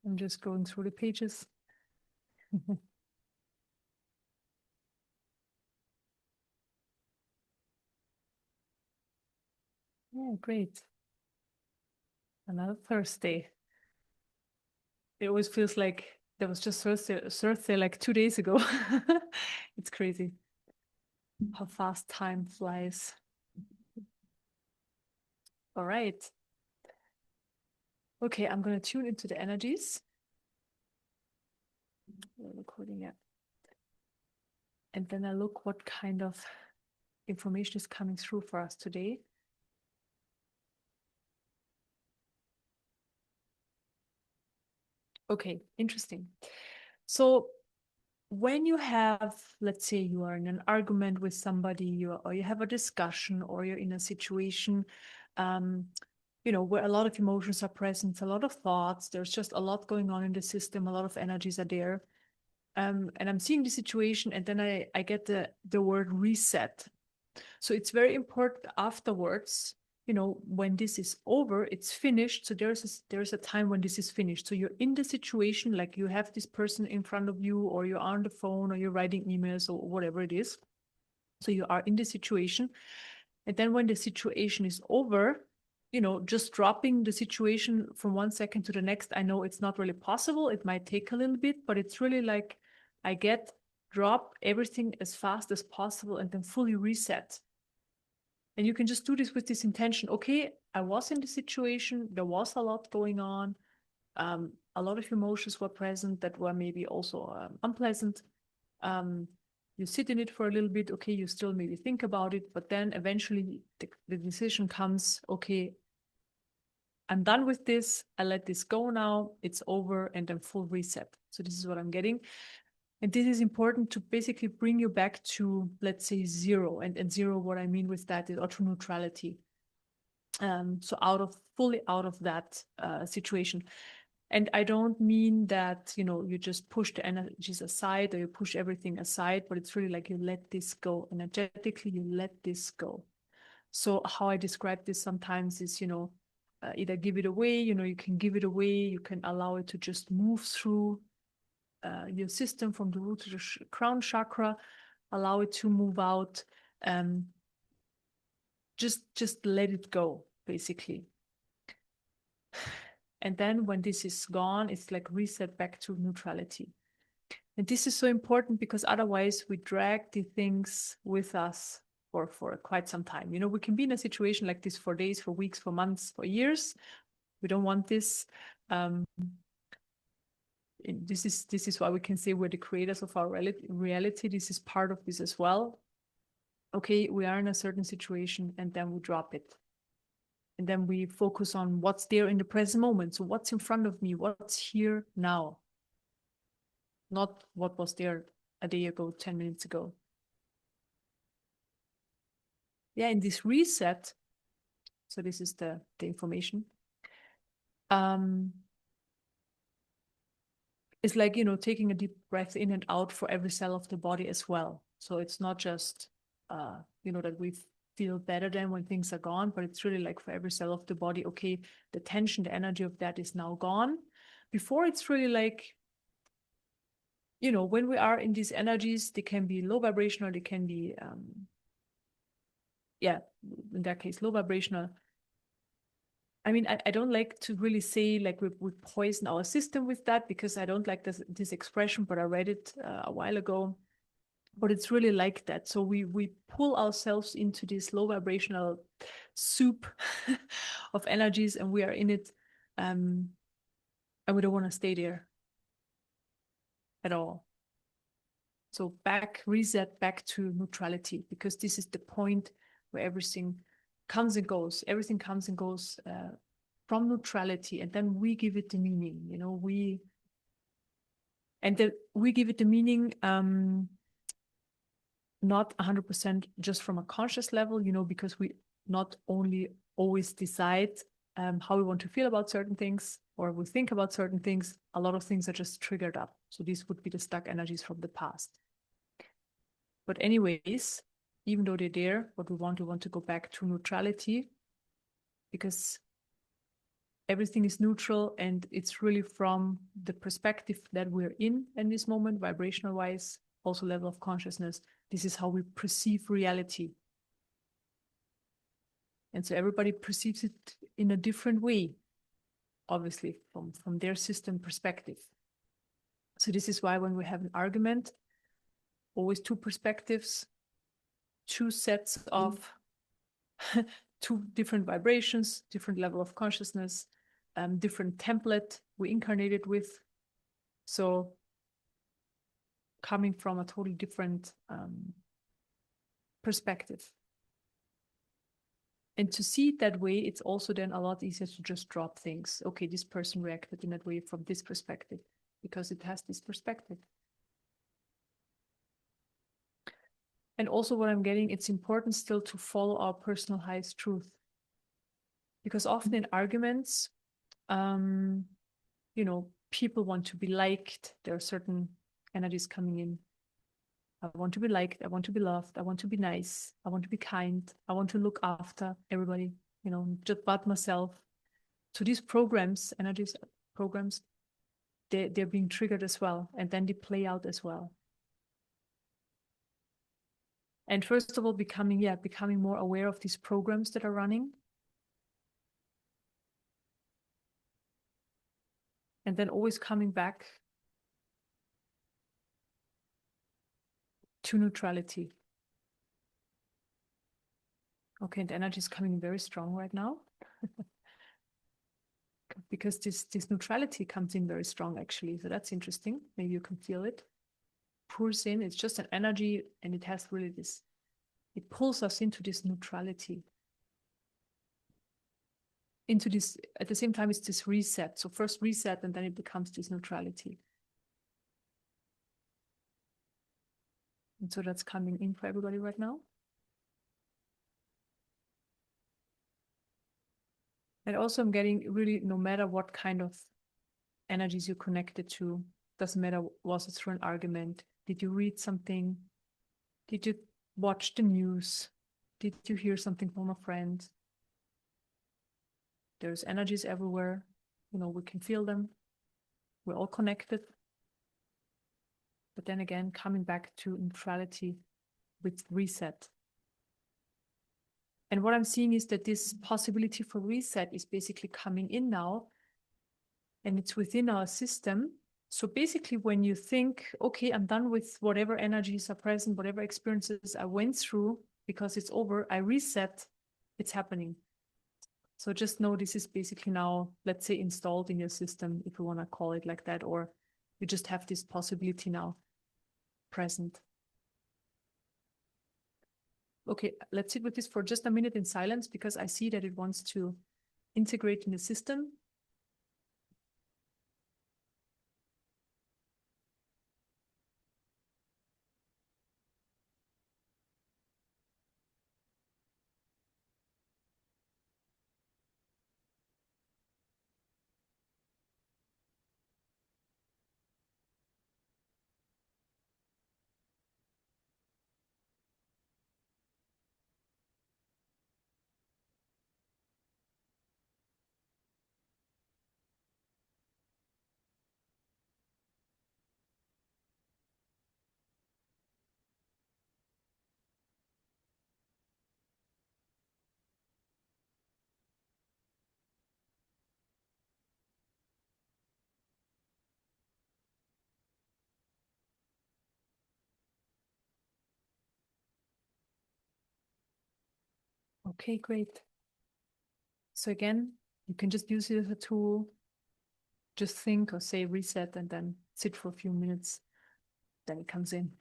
I'm just going through the pages. Yeah, great. Another Thursday. It always feels like there was just Thursday like 2 days ago. It's crazy how fast time flies. All right. Okay, I'm going to tune into the energies. Recording it. And then I look what kind of information is coming through for us today. Okay, interesting. So when you have, let's say you are in an argument with somebody, or you have a discussion, or you're in a situation, where a lot of emotions are present, a lot of thoughts, there's just a lot going on in the system, a lot of energies are there. And I'm seeing the situation, and then I get the word reset. So it's very important afterwards, when this is over, it's finished. So there's a time when this is finished. So you're in the situation, like you have this person in front of you, or you're on the phone, or you're writing emails, or whatever it is. So you are in the situation. And then when the situation is over, just dropping the situation from 1 second to the next, I know it's not really possible. It might take a little bit, but it's really like drop everything as fast as possible and then fully reset. And you can just do this with this intention. Okay, I was in the situation. There was a lot going on. A lot of emotions were present that were maybe also unpleasant. You sit in it for a little bit. Okay, you still maybe think about it, but then eventually the decision comes, okay, I'm done with this. I let this go now. It's over, and then full reset. So this is what I'm getting. And this is important to basically bring you back to, let's say, zero. And zero, what I mean with that is or to neutrality. So fully out of that situation. And I don't mean that, you just push the energies aside or you push everything aside, but it's really like you let this go. Energetically, you let this go. So how I describe this sometimes is, either give it away, you can give it away, you can allow it to just move through your system from the root to the crown chakra, allow it to move out. Just let it go, basically. And then when this is gone, it's like reset back to neutrality. And this is so important because otherwise we drag the things with us for quite some time. We can be in a situation like this for days, for weeks, for months, for years. We don't want this. This is why we can say we're the creators of our reality. This is part of this as well. Okay, we are in a certain situation and then we drop it. And then we focus on what's there in the present moment. So what's in front of me? What's here now? Not what was there a day ago, 10 minutes ago. Yeah, in this reset, so this is the information. It's like, taking a deep breath in and out for every cell of the body as well. So it's not just, that we feel better than when things are gone, but it's really like for every cell of the body, okay, the tension, the energy of that is now gone. Before it's really like, when we are in these energies, they can be low vibrational, they can be, in that case, low vibrational. I mean, I don't like to really say like we poison our system with that because I don't like this expression, but I read it a while ago. But it's really like that. So we pull ourselves into this low vibrational soup of energies, and we are in it, and we don't want to stay there at all. So reset back to neutrality, because this is the point where everything comes and goes. Everything comes and goes from neutrality, and then we give it the meaning. We give it the meaning. Not 100% just from a conscious level, because we not only always decide how we want to feel about certain things or we think about certain things, a lot of things are just triggered up. So these would be the stuck energies from the past. But anyways, even though they're there, what we want to go back to neutrality, because everything is neutral, and it's really from the perspective that we're in this moment, vibrational wise, also level of consciousness. This is how we perceive reality. And so everybody perceives it in a different way, obviously, from their system perspective. So this is why when we have an argument, always two perspectives, two sets of two different vibrations, different level of consciousness, different template we incarnated with. So coming from a totally different perspective. And to see it that way, it's also then a lot easier to just drop things. Okay, this person reacted in that way from this perspective, because it has this perspective. And also what I'm getting, it's important still to follow our personal highest truth. Because often in arguments, people want to be liked. There are certain energies coming in. I want to be liked. I want to be loved. I want to be nice. I want to be kind. I want to look after everybody, just but myself. So these programs, energies programs, they're being triggered as well. And then they play out as well. And first of all, becoming more aware of these programs that are running. And then always coming back to neutrality. Okay, and the energy is coming very strong right now. Because this neutrality comes in very strong, actually. So that's interesting. Maybe you can feel it. Pours in. It's just an energy, and it has really this, it pulls us into this neutrality. Into this, at the same time, it's this reset. So first reset, and then it becomes this neutrality. And so that's coming in for everybody right now. And also I'm getting really, no matter what kind of energies you're connected to, doesn't matter, was it through an argument? Did you read something? Did you watch the news? Did you hear something from a friend? There's energies everywhere. We can feel them. We're all connected. But then again, coming back to neutrality with reset. And what I'm seeing is that this possibility for reset is basically coming in now, and it's within our system. So basically, when you think, okay, I'm done with whatever energies are present, whatever experiences I went through, because it's over, I reset, it's happening. So just know this is basically now, let's say, installed in your system, if you want to call it like that, or you just have this possibility now present. Okay, let's sit with this for just a minute in silence, because I see that it wants to integrate in the system. Okay, great. So again, you can just use it as a tool. Just think or say reset and then sit for a few minutes. Then it comes in.